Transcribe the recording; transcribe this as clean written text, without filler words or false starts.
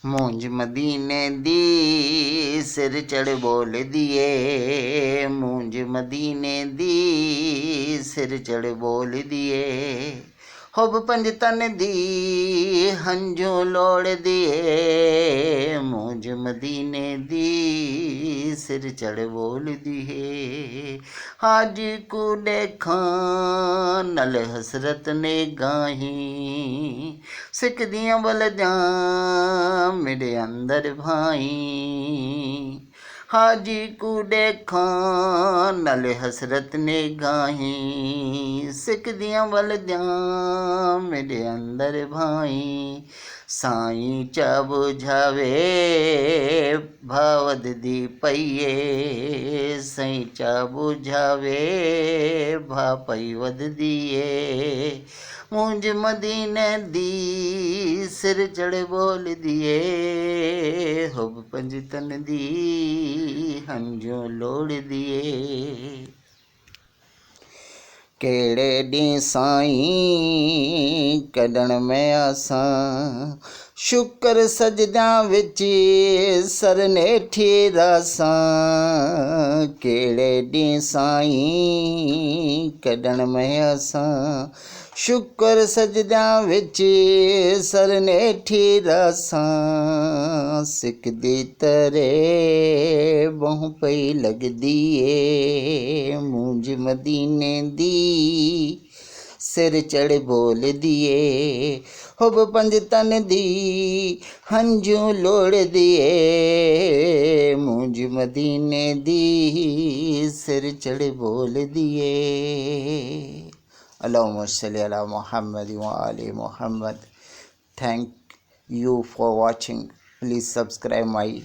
ਮੂੰਜ ਮਦੀਨੇ ਦੀ ਸਿਰ ਚੜ ਬੋਲਦੀ ਏ, ਮੂੰਜ ਮਦੀਨੇ ਦੀ ਸਿਰ ਚੜ ਬੋਲਦੀ ਏ। ਹੁਬ ਪੰਜ ਤਨ ਦੀ ਹੰਝੂ ਲੋੜਦੀ ਏ, ਮੂੰਜ ਮਦੀਨੇ ਦੀ ਸਿਰ ਚੜ ਬੋਲਦੀ ਏ। ਹਾਜ ਕੂ ਦੇਖਾਂ ਨਲ ਹਸਰਤ ਨੇ ਗਾਹੀ, ਸਿੱਕਦੀਆਂ ਬਲਦਾਂ ਮੇਰੇ ਅੰਦਰ ਭਾਈ। ਹਾਜੀ ਕੂ ਦੇਖਾਂ ਨਲ ਹਸਰਤ ਨੇ ਗਾਹੀ, ਸਿੱਕਦੀਆਂ ਬਲਦਾਂ ਮੇਰੇ ਅੰਦਰ ਭਾਈ। ਸਾਈਂ ਚਾ ਬੁਝਾਵੇ ਭਾਵਦ ਦੀ ਪਈਏ, ਸਾਈਂ ਚਾ ਬੁਝਾਵੇ ਭਾ ਪਈ ਵਧਦੀ ਏ। ਮੂੰਜ ਮਦੀਨੇ ਦੀ ਸਿਰ ਚੜ ਬੋਲਦੀ ਏ, ਹੁਬ ਪੰਜ ਤਨ ਦੀ ਹੰਝੂ ਲੋੜਦੀ ਏ। ਕਿਹੜੇ ਡੀ ਸਾਈਂ ਕੱਢਣ ਮੈਂ ਆਸਾਂ, ਸ਼ੁਕਰ ਸਜਦਿਆਂ ਵਿੱਚ ਸਰਨੇਠੀ ਰਾਸਾਂ। ਕਿਹੜੇ ਡੀ ਸਾਈਂ ਕੱਢਣ ਮੈਂ ਆਸਾਂ, ਸ਼ੁਕਰ ਸਜਦਿਆਂ ਵਿੱਚ ਸਰਨੇਠੀ ਰਾਸਾਂ। ਸਿੱਕਦੀ ਤਰੇ ਬਹੁ ਪਈ ਲੱਗਦੀ ਏ, ਮੂੰਜ ਮਦੀਨੇ ਦੀ ਸਿਰ ਚੜ ਬੋਲਦੀ ਏ। ਹੁਬ ਪੰਜ ਤਨ ਦੀ ਹੰਝੂ ਲੋੜਦੀ ਏ, ਮੂੰਜ ਮਦੀਨੇ ਦੀ ਸਿਰ ਚੜ ਬੋਲਦੀ ਏ। Allahumma salli ala Muhammad wa ali Muhammad. Thank you for watching. Please subscribe my